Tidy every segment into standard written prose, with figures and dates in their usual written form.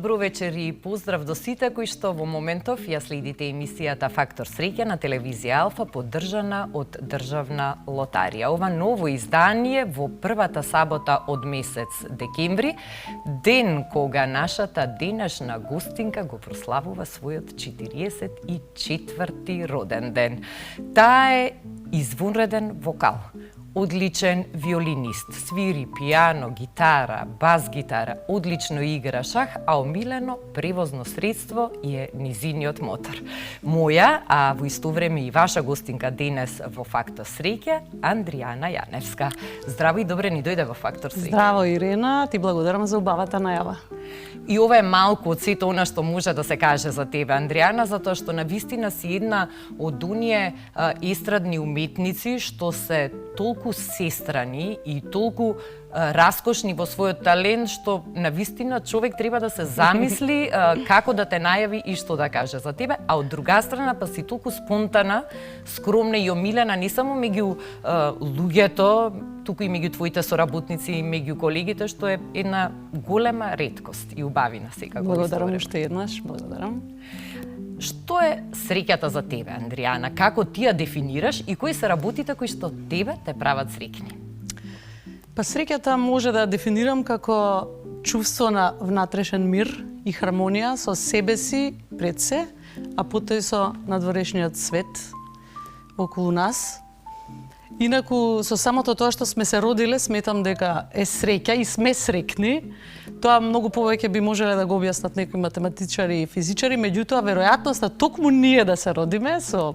Добро вечер и поздрав до сите кои што во моментов ја следите емисијата Фактор среќа на телевизија Алфа, поддржана од Државна лотарија. Ова ново издание во првата сабота од месец декември, ден кога нашата денешна гостинка го прославува својот 44-ти роден ден. Таа е извонреден вокал, одличен виолинист, свири пијано, гитара, бас гитара, одлично игра шах, а омилено превозно средство е низиниот мотор. Моја, а во исто време и ваша гостинка денес во Фактор среќа, Андријана Јаневска. Здраво и добре ни дојде во Фактор среќа. Здраво, Ирена, ти благодарам за убавата најава. И ова е малку од сето она што може да се каже за тебе, Андријана, затоа што навистина си една од оние естрадни уметници што се толку сестрани и толку раскошни во својот талент, што навистина човек треба да се замисли како да те најави и што да каже за тебе, а од друга страна па си толку спонтана, скромна и омилена не само меѓу луѓето, туку и меѓу твоите соработници и меѓу колегите, што е една голема реткост и убавина секако. Благодарам уште еднаш, благодарам. Што е среќата за тебе, Андријана? Како ти ја дефинираш и кои се работите кои што тебе те прават среќни? Па среќата може да дефинирам како чувство на внатрешен мир и хармонија со себе си пред се, а потоа и со надворешниот свет околу нас. Инаку, со самото тоа што сме се родиле, сметам дека е среќа и сме срекни. Тоа многу повеќе би можеле да го објаснат некои математичари и физичари, меѓутоа, веројатноста токму ние да се родиме со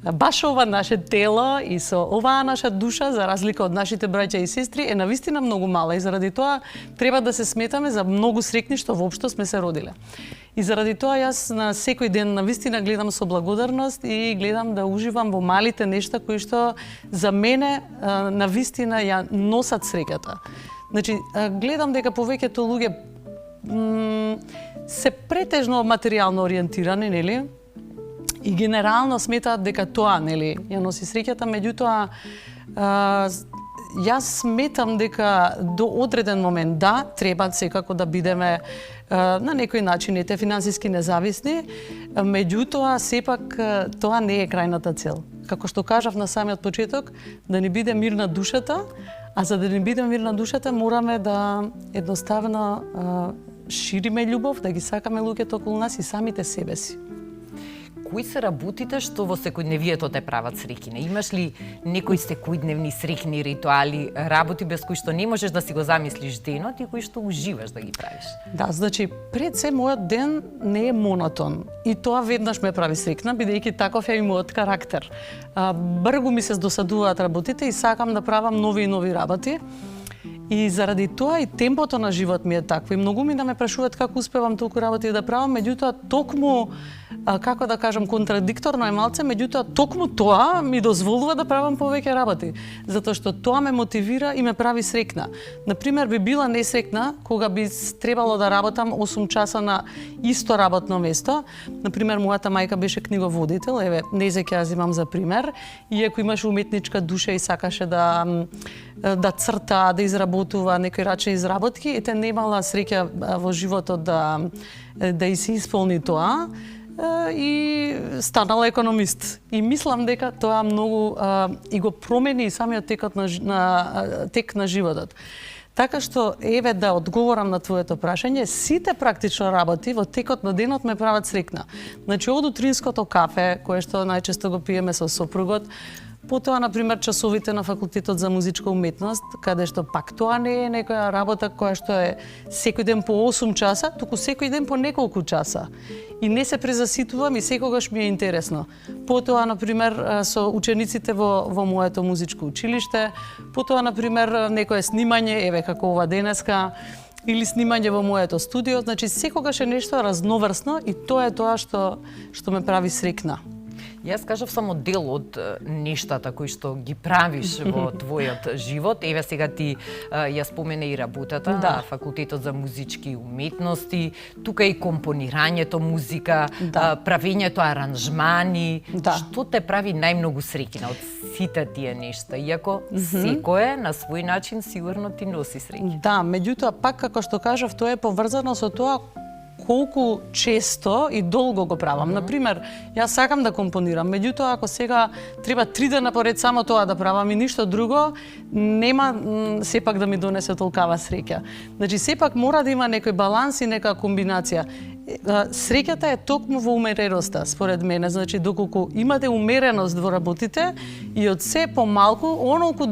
баш ова наше тело и со оваа наша душа, за разлика од нашите браќа и сестри, е навистина многу мала и заради тоа треба да се сметаме за многу срекни што воопшто сме се родиле. И заради тоа јас на секој ден навистина гледам со благодарност и гледам да уживам во малите нешта кои што за мене навистина ја носат среќата. Значи, гледам дека повеќето луѓе се претежно материјално ориентирани, нели? И генерално сметаат дека тоа, нели, ја носи среќата, меѓутоа јас сметам дека до одреден момент да, треба секако да бидеме на некој начин ете финансиски независни, меѓутоа сепак тоа не е крајната цел. Како што кажав на самиот почеток, да ни биде мирна душата, а за да ни биде мирна душата мораме да едноставно шириме љубов, да ги сакаме луѓето околу нас и самите себе си. Кои се работите што во секојдневието те прават среќни? Имаш ли некои секојдневни среќни ритуали, работи без кои што не можеш да си го замислиш денот и кои што уживаш да ги правиш? Да, значи, пред се мојот ден не е монотон. И тоа веднаш ме прави среќна, бидејќи таков е и мојот карактер. Бргу ми се досадуваат работите и сакам да правам нови и нови работи. И заради тоа и темпото на живот ми е такво. И многу ми да ме прашуваат како успевам толку работи да правам, меѓутоа токму, како да кажам, контрадикторно е малце, меѓутоа токму тоа ми дозволува да правам повеќе работи. Затоа што тоа ме мотивира и ме прави срекна. Например, би била несрекна кога би требало да работам 8 часа на исто работно место. Например, мојата мајка беше книговодител, еве, незе ќе ја земам за пример, иако имаше уметничка душа и сакаше да црта, да изработува некои рачни изработки, ете немала среќа во животот да и се исполни тоа и станала економист. И мислам дека тоа многу и го промени и самиот тек на животот. Така што, еве да одговорам на твоето прашање, сите практично работи во текот на денот ме прават срекна. Значи, од утринското кафе, кое што најчесто го пиеме со сопругот, потоа, например, часовите на факултетот за музичка уметност, каде што пак тоа не е некоја работа која што е секој ден по 8 часа, туку секој ден по неколку часа. И не се презаситувам и секогаш ми е интересно. Потоа, например, со учениците во моето музичко училиште, потоа, например, некое снимање, еве како ова денеска, или снимање во моето студио, значи секогаш е нешто разноврсно и тоа е тоа што ме прави срекна. Јас кажав само дел од нештата кои што ги правиш во твојот живот. Еве сега ти ја спомене и работата на факултетот за музички уметности, тука и компонирањето музика, правењето аранжмани. Што те прави најмногу среќна од сите тие нешта? Иако секое на свој начин сигурно ти носи среќа. Да, меѓутоа пак како што кажав, тоа е поврзано со тоа колку често и долго го правам. Например, јас сакам да компонирам, меѓутоа ако сега треба 3 дена поред само тоа да правам и ништо друго, нема сепак да ми донесе толкава среќа. Значи сепак мора да има некој баланс и нека комбинација. Среќата е токму во умереноста, според мене. Значи, доколку имате умереност во работите и од се помалку, онолку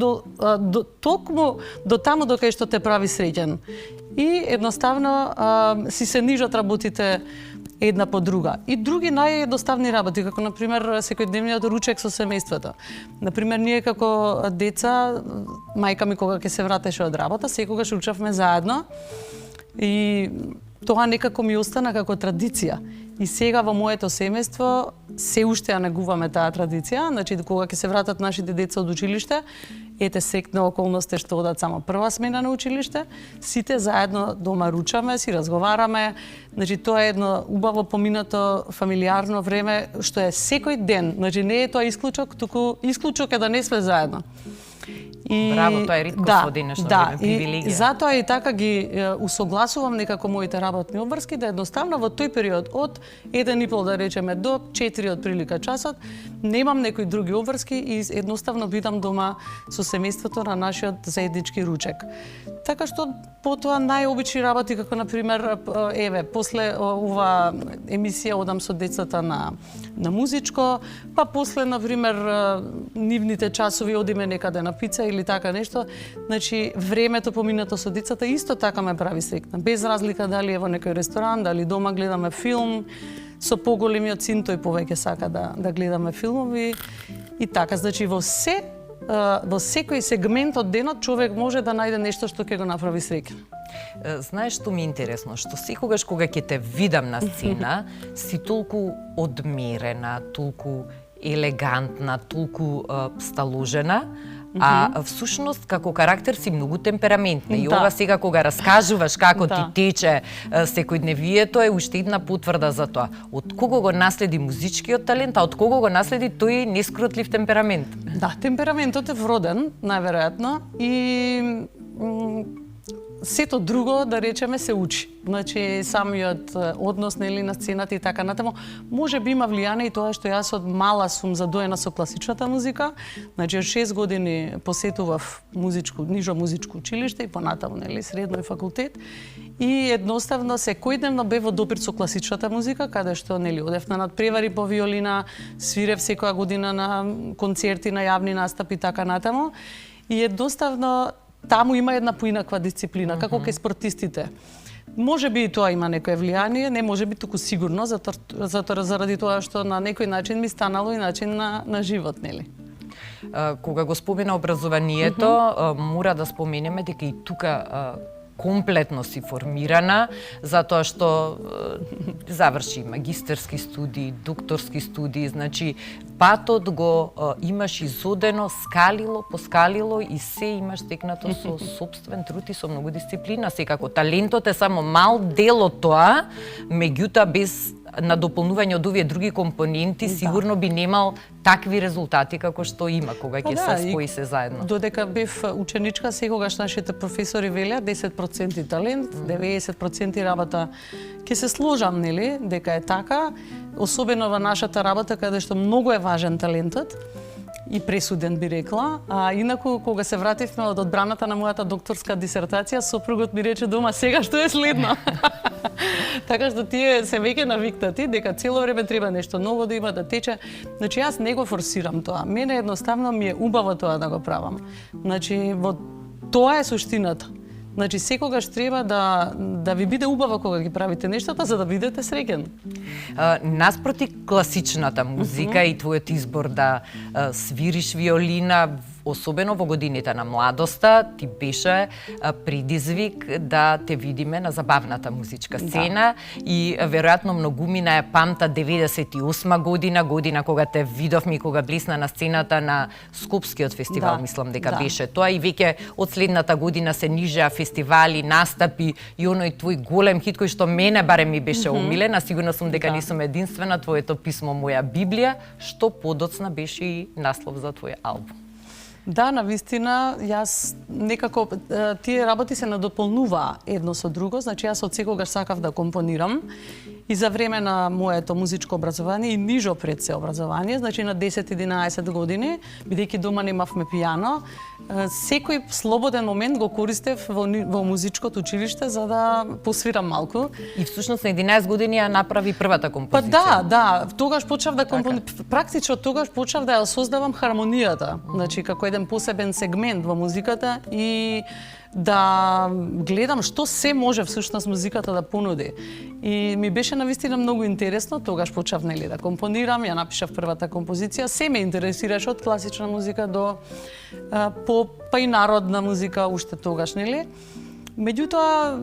токму до таму до кај што те прави среќен. И едноставно си се нижат работите една по друга. И други наједноставни работи, како например секојдневниот ручек со семејството. Например, ние како деца, мајка ми кога ќе се вратеше од работа, секогаш учевме заедно и тоа некако ми остана како традиција. И сега во моето семејство се уште ја негуваме таа традиција, значи кога ќе се вратат нашите деца од училиште, ете секна околности што одат само прва смена на училиште, сите заедно дома ручаме, си разговараме, значи тоа е едно убаво поминато фамилиарно време што е секој ден, значи не е тоа исклучок, туку исклучок е да не сме заедно. И браво, тоа е риткост во денешно време, привилегија. И затоа и така ги усогласувам некако моите работни обврски да едноставно во тој период од 1,5 да речеме до 4 од прилика часот немам некои други обврски и едноставно бидам дома со семејството на нашиот заеднички ручек. Така што потоа најобични работи како на пример еве после ова емисија одам со децата на музичко, па после на пример нивните часови одиме некаде на пица или така нешто. Значи времето поминато со децата исто така ме прави среќна. Без разлика дали е во некој ресторан, дали дома гледаме филм, со поголемиот син тој повеќе сака да гледаме филмови и така. Значи во секој сегмент од денот човек може да најде нешто што ќе го направи среќен. Знаеш што ми е интересно, што секогаш кога ќе те видам на сцена, си толку одмерена, толку елегантна, толку сталожена, а всушност како карактер си многу темпераментна. И ова сега кога раскажуваш како ти тече секојдневието е уште една потврда за тоа. Од кого го наследи музичкиот талент, а од кого го наследи тој нескрутлив темперамент? Да, темпераментот е вроден, најверојатно, и сето друго, да речеме, се учи. Значи, самиот однос нели на сцената и така натаму, може би има влијание и тоа што јас од мала сум задоена со класичната музика. Значи, од 6 години посетував нижо музичко училиште и понатаму, нели, средно и факултет. И едноставно секојдневно бев во допир со класичната музика, каде што нели одев на надпревари по виолина, свирев секоја година на концерти, на јавни настапи и така натаму. И едноставно таму има една поинаква дисциплина, како кај спортистите. Може би и тоа има некое влијание, не може би, туку сигурно, затоа заради тоа што на некој начин ми станало и начин на живот, нели? Кога го спомена образованието, мора да споменеме дека и тука комплетно си формирана, затоа што заврши магистерски студии, докторски студии, значи патот го имаш изодено, скалило, поскалило и се имаш стекнато со сопствен труд и со многу дисциплина. Секако талентот е само мал дел од тоа, меѓутоа без на дополнување од овие други компоненти, сигурно би немал такви резултати како што има кога ќе се спои се заедно. Додека бев ученичка, секогаш нашите професори велеа 10% талент, 90% работа. Ќе се сложам, нели, дека е така, особено во нашата работа каде што многу е важен талентот и пресуден би рекла. А инаку кога се вративме од одбраната на мојата докторска дисертација, сопругот ми рече дома сега што е следно. Така што тие се веќе навикнати дека цело време треба нешто ново да има, да тече. Значи јас не го форсирам тоа. Мене едноставно ми е убаво тоа да го правам. Значи во тоа е суштината. Значи секогаш треба да ви биде убаво кога ги правите нештата за да бидете среќен. Наспроти класичната музика и твојот избор да свириш виолина, особено во годините на младоста, ти беше предизвик да те видиме на забавната музичка сцена и веројатно многумина ја памта 98 година кога те видовме и кога блесна на сцената на Скопскиот фестивал, мислам дека беше тоа, и веќе од следната година се нижеа фестивали, настапи и оној твој голем хит кој што мене барем ми беше омилен, а сигурно сум дека не сум единствена, твоето писмо Моја Библија, што подоцна беше и наслов за твој албум. Да, навистина, јас некако тие работи се надополнуваа едно со друго, значи јас од секогаш сакав да компонирам и за време на моето музичко образование и нижо пред се образование, значи на 10-11 години, бидејќи дома немавме пијано, секој слободен момент го користев во музичкото училиште за да посвирам малку. И всушност на 11 години ја направи првата композиција. Па да, тогаш почнав да практично тогаш почнав да ја создавам хармонијата, значи како еден посебен сегмент во музиката и да гледам што се може всушност музиката да понуди. И ми беше навистина многу интересно, тогаш почнав нели да компонирам, ја напишав првата композиција, се ме интересираше од класична музика до поп, па и народна музика уште тогаш, нели? Меѓутоа,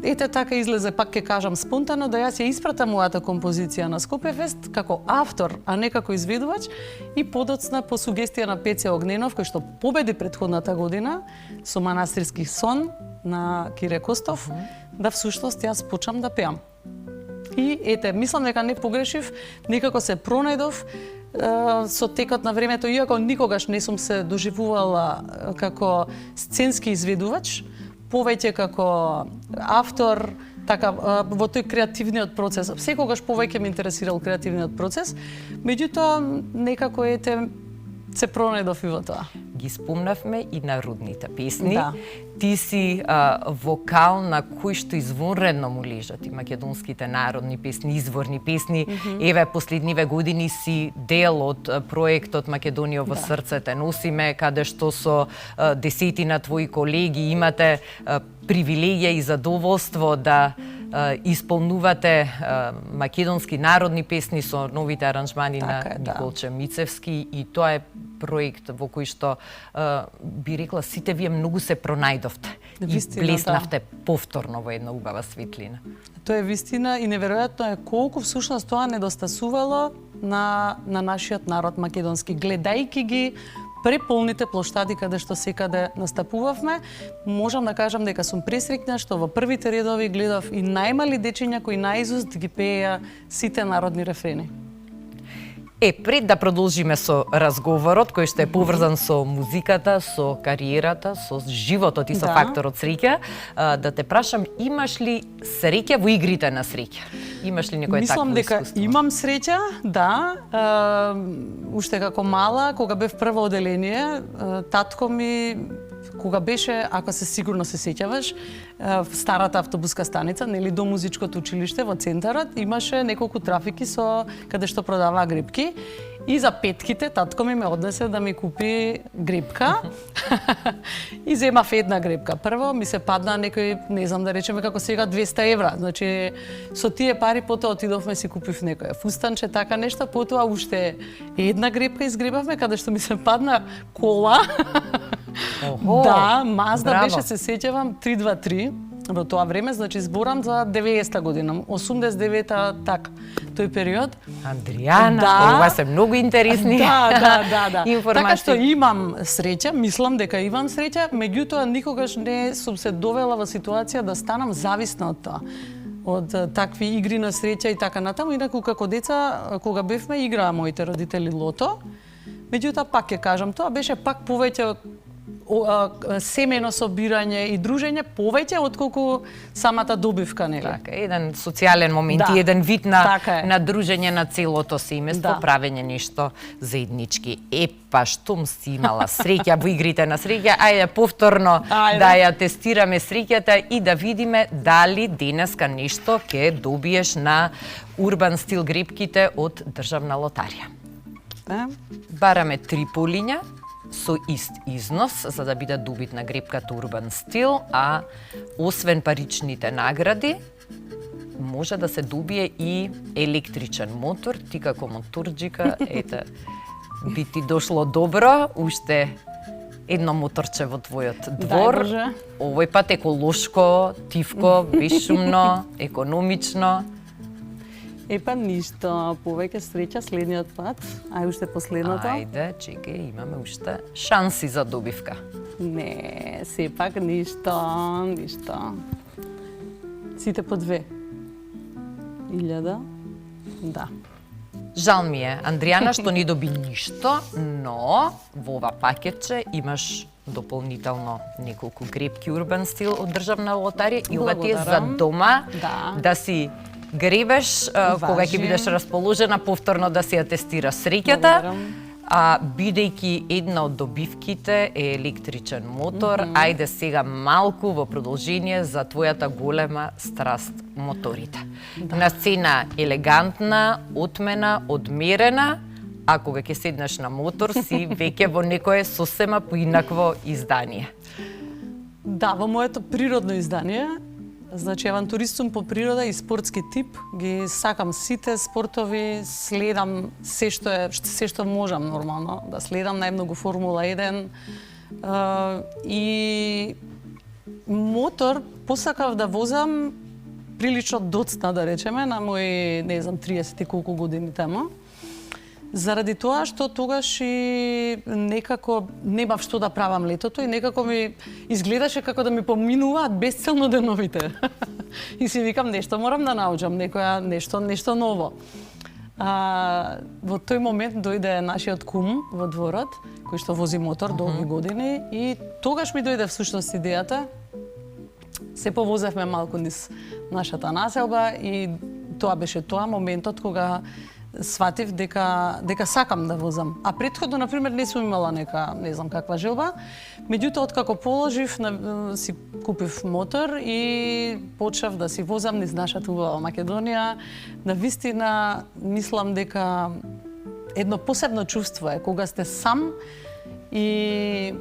ете така излезе, пак ќе кажам спонтано, да јас ја испратам мојата композиција на Скопјефест како автор, а не како изведувач, и подоцна по сугестија на Пеце Огненов, кој што победи претходната година со Манастирски сон на Кире Костов, да всушност јас почнам да пеам. И ете, мислам дека не погрешив, некако се пронајдов со текот на времето, иако никогаш не сум се доживувала како сценски изведувач, повеќе како автор, така во тој креативниот процес. Секогаш повеќе ме интересирал креативниот процес, меѓутоа некако ете се пронајдов и во тоа. Ги спомнавме и народните песни. Да. Ти си вокал на кој што извонредно му лежат и македонските народни песни, изворни песни. Еве, последниве години си дел од проектот Македонија во срцете носиме, каде што со десетина твои колеги имате привилегија и задоволство да исполнувате македонски народни песни со новите аранжмани на Николче Мицевски, и тоа е проект во кој што би рекла сите вие многу се пронајдовте и блеснавте повторно во една убава светлина. Тоа е вистина и неверојатно е колку всушност тоа недостасувало на нашиот народ македонски, гледајќи ги преполните плоштади каде што секаде настапувавме. Можам да кажам дека сум пресреќна што во првите редови гледав и најмали дечиња кои наизуст ги пееја сите народни рефрени. Пред да продолжиме со разговорот кој што е поврзан со музиката, со кариерата, со животот и со факторот среќа, да те прашам, имаш ли среќа во игрите на среќа? Имаш ли некој такво искуство? Мислам дека имам среќа, да. Уште како мала, кога бев прво оделение, татко ми, кога беше, ако се сигурно се сеќаваш, старата автобуска станица, нели до музичкото училиште во центарот, имаше неколку трафики со каде што продаваа грипки. И за петките татко ми ме однесе да ми купи грипка. И земав една грипка. Прво ми се падна некој, не знам да речеме како сега, 200 евра. Значи, со тие пари потоа отидовме си купив некој фустанче, така нешто, потоа уште една грипка изгребавме, каде што ми се падна кола. Да, Мазда беше, се сеќавам, 323 во тоа време, значи зборам за 90-та година, 89-та, така, тој период. Андријана, ова се многу интересни информации. Така што имам среќа, мислам дека имам среќа, меѓутоа никогаш не сум се довела во ситуација да станам зависна од тоа, од такви игри на среќа и така натаму. Инаку како деца, кога бевме, играа моите родители лото, меѓутоа пак ќе кажам, тоа беше пак повеќе семено собирање и дружење повеќе отколку самата добивка, нели? Така, еден социјален момент и еден вид на дружење на целото семејство, правење нешто заеднички. Па штом си имала среќа во игрите на среќа, ајде повторно да ја тестираме среќата и да видиме дали денеска нешто ќе добиеш на Урбан стил грипките од Државна лотарија. Бараме 3 полиња со ист износ за да биде добитна грипката Урбан стил, а освен паричните награди може да се добие и електричен мотор. Ти како моторџика, ете, би ти дошло добро, уште едно моторче во твојот двор. Овој пат еколошко, тивко, бесшумно, економично. Епа ништо, повеќе среќа следниот пат, ај уште последното. Ајде, чекај, имаме уште шанси за добивка. Не, сепак ништо. Сите по 2000. Да. Жал ми е, Андријана, што не доби ништо, но во ова пакетче имаш дополнително неколку гребки урбан стил од државна лотарија и ова ти е за дома да си гребеш кога ќе бидеш расположена повторно да си ја тестира среќата. Бидејќи една од добивките е електричен мотор, ајде сега малку во продолжение за твојата голема страст моторите. На сцена елегантна, отмена, одмерена, а кога ќе седнеш на мотор си веќе во некое сосема поинакво издание. Да, во моето природно издание, значи авантурист сум по природа и спортски тип, ги сакам сите спортови, следам се што можам нормално, да следам најмногу Формула 1 и мотор посакав да возам прилично доцна, да речеме, на мои, не знам, 30 и колку години тamo. Заради тоа што тогаш и некако немав што да правам летото и некако ми изгледаше како да ми поминуваат безцелно деновите. И си викам нешто морам да научам, нешто ново. Во тој момент дојде нашиот кум во дворот, кој што вози мотор долги години и тогаш ми дојде всушност идејата. Се повозевме малку низ нашата населба и тоа беше моментот кога сватив дека сакам да возам. А претходно, например, не сум имала не знам каква желба. Меѓутоа, откако положив, си купив мотор и почнав да си возам низ нашата убава Македонија. Навистина, мислам дека едно посебно чувство е кога сте сам и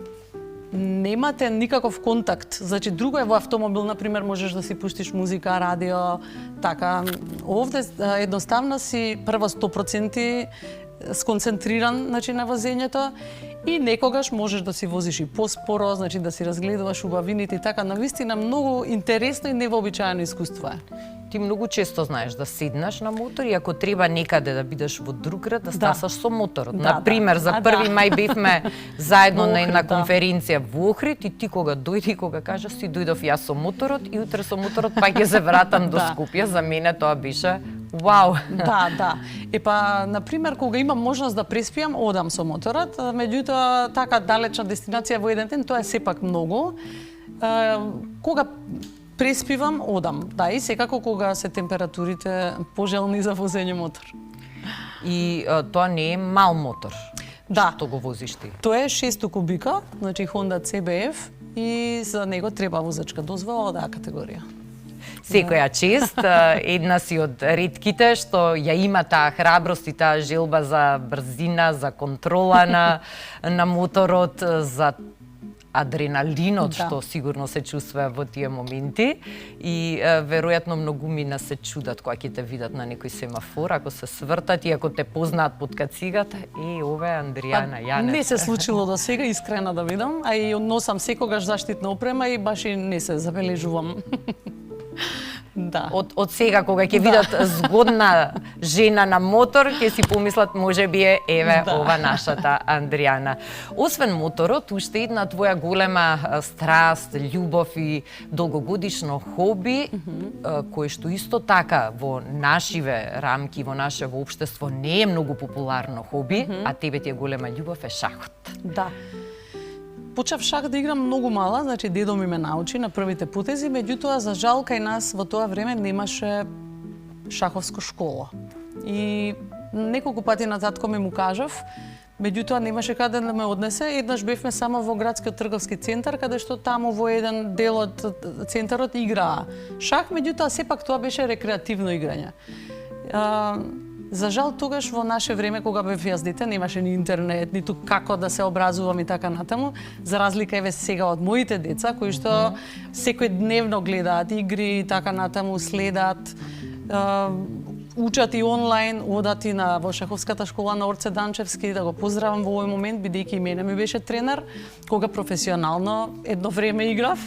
немате никаков контакт. Значи, друго е во автомобил, например, можеш да си пуштиш музика, радио, така. Овде едноставно си прво 100% сконцентриран, значи, на возењето и некогаш можеш да си возиш и поспоро, значи да си разгледуваш убавините и така. Навистина многу интересно и невообичаено искуство е. Ти многу често знаеш да седнеш на мотор и ако треба некаде да бидеш во друг град, да стасаш со моторот. Например, за 1 мај бевме заедно на една конференција во Охрид и ти кога дојди, кога кажеш си дојдов јас со моторот и утре со моторот пак ќе се вратам до Скопје. За мене тоа беше вау. Да. Епа, например, кога имам можност да преспијам, одам со моторот, меѓутоа така далечна дестинација во еден ден, тоа е сепак многу. Кога преспивам, одам. Да, и секако кога се температурите пожелни за возење мотор. И тоа не е мал мотор. Да. Што го возиш ти? Тоа е 600 кубика, значи Honda CBF и за него треба возачка дозвола од А категорија. Секоја чест, една си од ретките што ја има таа храброст и таа желба за брзина, за контрола на моторот, за адреналинот што сигурно се чувствува во тие моменти и веројатно многумина се чудат кога ќе те видат на некој семафор, ако се свртат и ако те познаат под кацигата, ова е Андријана Јанев. Не се случило до сега, искрена да видам, а и носам секогаш заштитна опрема и баш и не се забележувам. Да. Од сега кога ќе видат згодна жена на мотор, ќе си помислат можеби е ова нашата Андријана. Освен моторот, уште една твоја голема страст, љубов и долгогодишно хоби, кое што исто така во нашиве рамки, во нашево општество не е многу популарно хоби, а тебе ти е голема љубов е шахот. Да. Почнав шах да играм многу мала, значи дедо ми ме научи на првите потези, меѓутоа за жал кај нас во тоа време немаше шаховска школа. И неколку пати на татко ми му кажав, меѓутоа немаше каде да ме однесе. Еднаш бевме само во градскиот трговски центар, каде што таму во еден дел од центарот играа шах, меѓутоа сепак тоа беше рекреативно играње. За жал тогаш во наше време кога бев јас дете немаше ни интернет, ниту како да се образувам и така натаму, за разлика еве сега од моите деца кои што секојдневно гледаат игри и така натаму, следат, учат и онлайн, одат и во шаховската школа на Орце Данчевски, да го поздравам во овој момент бидејќи и мене ми беше тренер кога професионално едно време играв.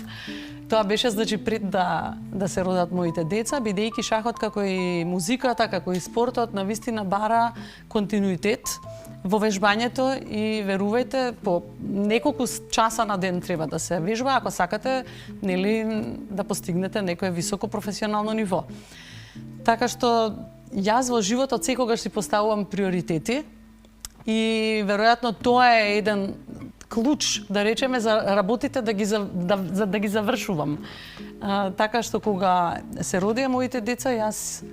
Тоа беше, значи, пред да се родат моите деца, бидејќи шахот како и музиката, како и спортот, навистина бара континуитет во вежбањето и верувајте, по неколку часа на ден треба да се вежба, ако сакате, нели, да постигнете некое високо професионално ниво. Така што Јас во животот секогаш си поставувам приоритети и веројатно тоа е еден клуч, да речеме, за работите да ги завршувам. Така што кога се родија моите деца, јас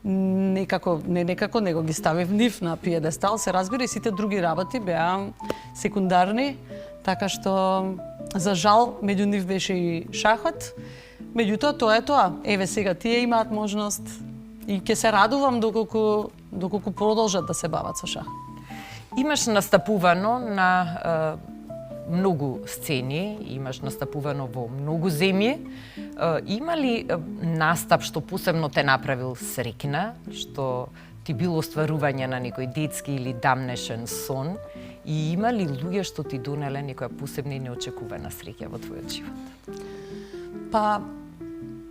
него ги ставив нив на пиедестал, се разбира, и сите други работи беа секундарни, така што за жал меѓу нив беше и шахот. Меѓутоа тоа е тоа. Еве сега тие имаат можност и ќе се радувам доколку продолжат да се бават со шах. Имаш настапувано на многу сцени, имаш настапувано во многу земји. Има ли настап што посебно те направил среќна, што ти било остварување на некој детски или дамнешен сон? И има ли луѓе што ти донеле некоја посебна и неочекувана среќа во твојот живот? Па,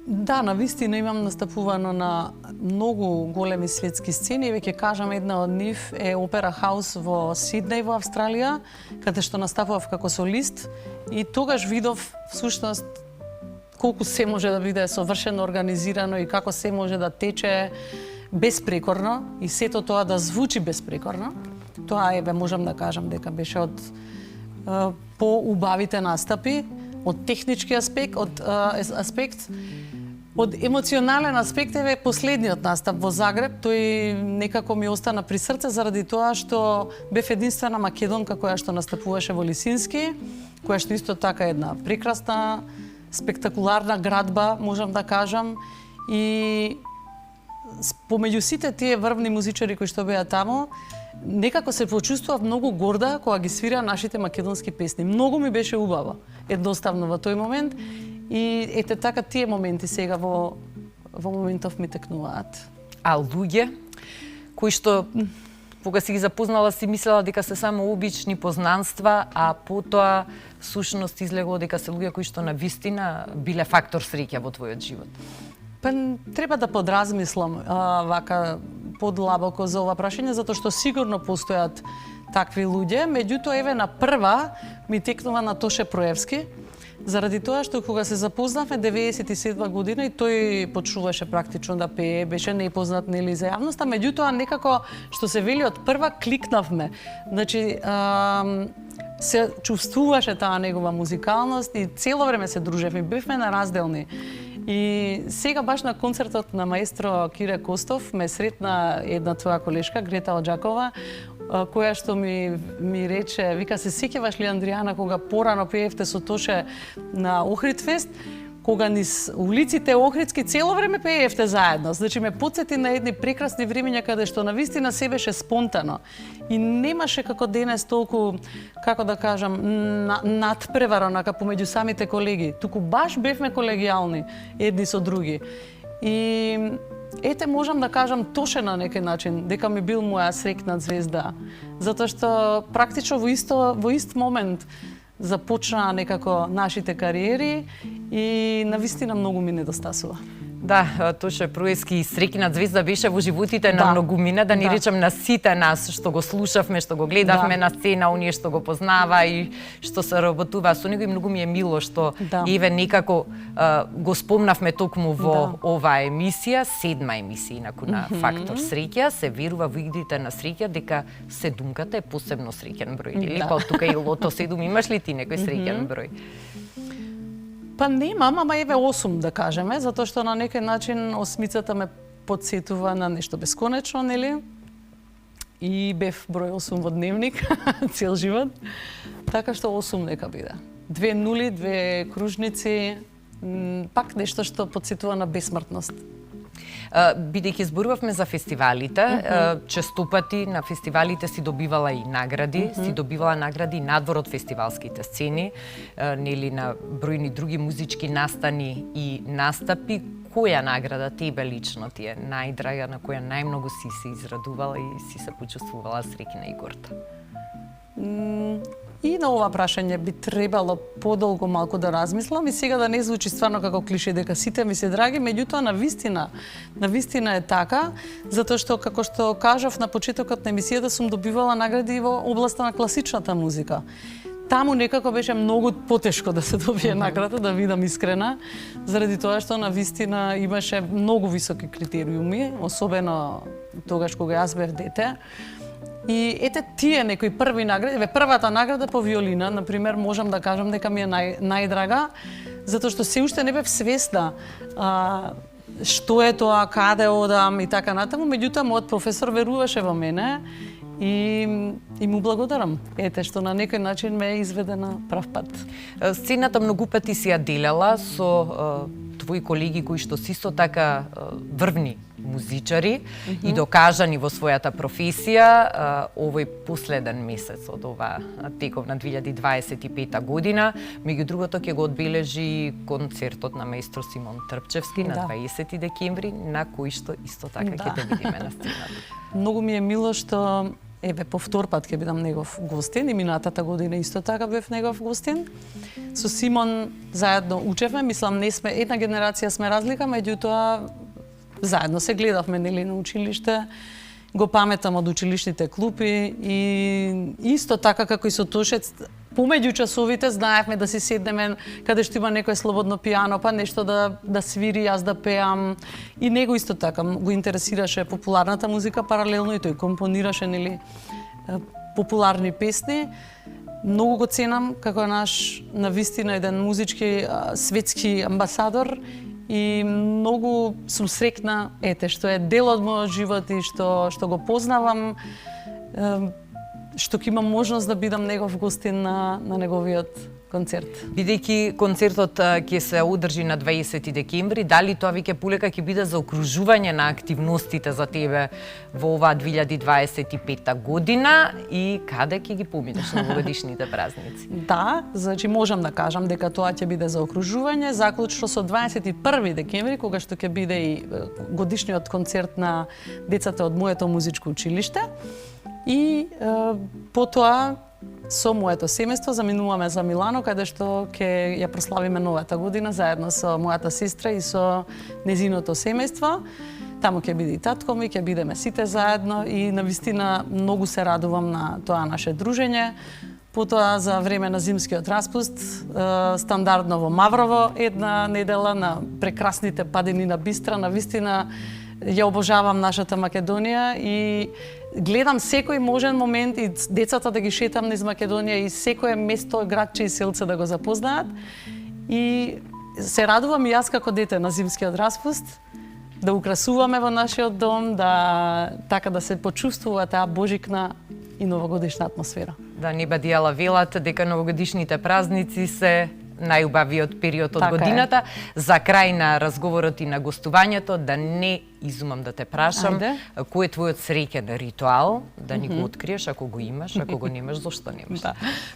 да, навистина имам настапувано на многу големи светски сцени. Веќе кажам, една од нив е Опера Хаус во Сиднеј во Австралија, каде што настапував како солист и тогаш видов всушност колку се може да биде совршено организирано и како се може да тече безпрекорно и сето тоа да звучи безпрекорно. Тоа еве можам да кажам дека беше од поубавите настапи, од технички аспект, од емоционален аспект е последниот настап во Загреб. Тој некако ми остана при срце заради тоа што бев единствена македонка која што настапуваше во Лисински, која што исто така една прекрасна, спектакуларна градба, можам да кажам, и помеѓу сите тие врвни музичари кои што беа таму, некако се почувствував многу горда кога ги свира нашите македонски песни. Многу ми беше убаво, едноставно во тој момент. И ете така тие моменти сега во моментов ми текнуваат. А луѓе кои што кога си ги запознала си мислела дека се само обични познанства, а потоа сушност излегло дека се луѓе кои што навистина биле фактор среќа во твојот живот? Па треба да подразмислам вака подлабоко за ова прашање, затоа што сигурно постојат такви луѓе, меѓутоа еве на прва ми текнува на Тоше Проевски, заради тоа што кога се запознавме 97 година и тој почнуваше практично да пее, беше непознат нели за јавноста, меѓутоа некако што се вели од прва кликнавме. Значи се чувствуваше таа негова музикалност и цело време се дружевме, бевме неразделни. И сега баш на концертот на маестро Кире Костов ме сретна една твоја колешка, Грета Оджакова, која што ми рече, вика, се сеќаваш ли, Андријана, кога порано пеевте со Тоше на Охридфест, кога низ улиците Охридски цело време пеевте заедно. Значи ме потсети на едни прекрасни времиња каде што навистина се беше спонтано и немаше како денес толку, како да кажам, надпревара онака помеѓу самите колеги. Туку баш бевме колегијални едни со други. И ете можам да кажам Тоше на некој начин дека ми бил моја среќна звезда, затоа што практично во ист момент започнаа некако нашите кариери и навистина многу ми недостасува. Да, Тоше Проевски среќна звезда беше во животите на многумина, да ни речам на сите нас што го слушавме, што го гледавме на сцена, оние што го познава и што се работува со него, и многу ми е мило што еве некако го спомнавме токму во оваа емисија, 7-ма емисија инаку на Фактор среќа, се верува во игрите на среќа дека седумката е посебно среќен број, или па тука и лото 7, имаш ли ти некој среќен број? Па немам, ама еве 8 да кажеме, затоа што на некој начин осмицата ме потсетува на нешто бесконечно, нели? И бев број 8 во дневник цел живот. Така што 8 нека биде. 2 нули, 2 кружници, пак нешто што потсетува на бесмртност. Бидејќи зборувавме за фестивалите, честопати на фестивалите си добивала и награди, си добивала награди надвор од фестивалските сцени, нели на бројни други музички настани и настапи. Која награда тебе лично ти е најдрага, на која најмногу си се израдувала и си се почувствувала среќна и горда? И на ова прашање би требало подолго малку да размислам и сега да не звучи стварно како клише дека сите ми се драги, меѓутоа на вистина е така, затоа што како што кажав на почетокот на емисијата сум добивала награди во областа на класичната музика. таму некако беше многу потешко да се добие награда, да видам искрена, заради тоа што на вистина имаше многу високи критериуми, особено тогаш кога јас бев дете. И ете тие некои први награди, првата награда по виолина, например, можам да кажам дека ми е најдрага, затоа што се уште не бев свесна што е тоа, каде одам и така натаму, меѓутоа мојот професор веруваше во мене и му благодарам. Ете што на некој начин ме изведе на прав пат. Сцената многу пати си ја делела со твои колеги кои што си исто така врвни музичари и докажани во својата професија. Овој последен месец од ова тековна 2025 година, меѓу другото ќе го одбележи концертот на маестро Симон Трпчевски на 20 декември, на кој што исто така ќе те видиме на сцената. Многу ми е мило што по втор пат ќе бидам негов гостин, и минатата година исто така бев негов гостин. Со Симон заедно учевме, мислам не сме една генерација, сме разлика, меѓутоа заедно се гледавме нели на училиште, го паметам од училишните клупи и исто така како и со Тошец, помеѓу часовите знаевме да си седнеме каде што има некој слободно пијано, па нешто да свири, јас да пеам. И него исто така го интересираше популарната музика паралелно и тој компонираше нели популарни песни. Многу го ценам како наш навистина еден музички светски амбасадор и многу сум среќна што е дел од мојот живот и што го познавам, што ќе имам можност да бидам негов гостин на неговиот концерт. Бидејќи концертот ќе се одржи на 20 декември, дали тоа веќе полека ќе биде за окружување на активностите за тебе во оваа 2025 година и каде ќе ги поминеш новогодишните празници? Да, значи можам да кажам дека тоа ќе биде за окружување, заклучно со 21 декември, кога што ќе биде и годишниот концерт на децата од моето музичко училиште. И потоа со моето семејство заминуваме за Милано, каде што ќе ја прославиме новата година заедно со мојата сестра и со незиното семејство. Таму ќе биде и татко ми, ќе бидеме сите заедно и навистина многу се радувам на тоа наше дружење. Потоа за време на зимскиот распуст, стандардно во Маврово една недела на прекрасните падини на Бистра, навистина ја обожавам нашата Македонија и гледам секој можен момент и децата да ги шетам низ Македонија и секое место, градче и селце да го запознаат. И се радувам и јас како дете на зимскиот распуст да украсуваме во нашиот дом, така да се почувствува таа божикна и новогодишна атмосфера. Да не бадијала велат дека новогодишните празници се најубавиот период од годината. За крај на разговорот и на гостувањето, да не изумам да те прашам, кој е твојот среќен ритуал, да ни го откриеш ако го имаш, ако го немаш, зошто немаш?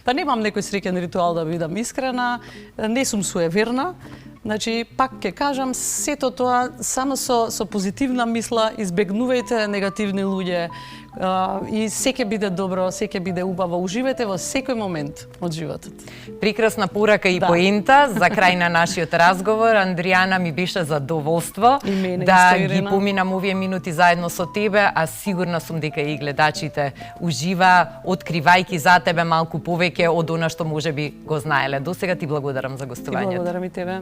Па немам некој среќен ритуал, да бидам искрена, не сум суеверна. Значи, пак ќе кажам, сето тоа само со позитивна мисла, избегнувајте негативни луѓе и се ќе биде добро, се ќе биде убаво. Уживете во секој момент од животот. Прекрасна порака и поента за крај на нашиот разговор. Андријана, ми беше задоволство да ги поминам овие минути заедно со тебе, а сигурна сум дека и гледачите ужива, откривајќи за тебе малку повеќе од она што можеби го знаеле. Досега ти благодарам за гостувањето. Ти благодарам и тебе.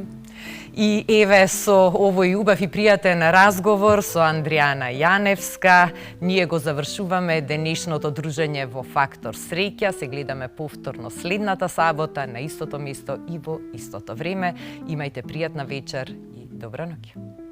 И еве со овој убав и пријатен разговор со Андријана Јаневска, ние го завршуваме денешното дружење во Фактор Среќа. Се гледаме повторно следната сабота на истото место и во истото време. Имајте пријатна вечер и добра ноќ.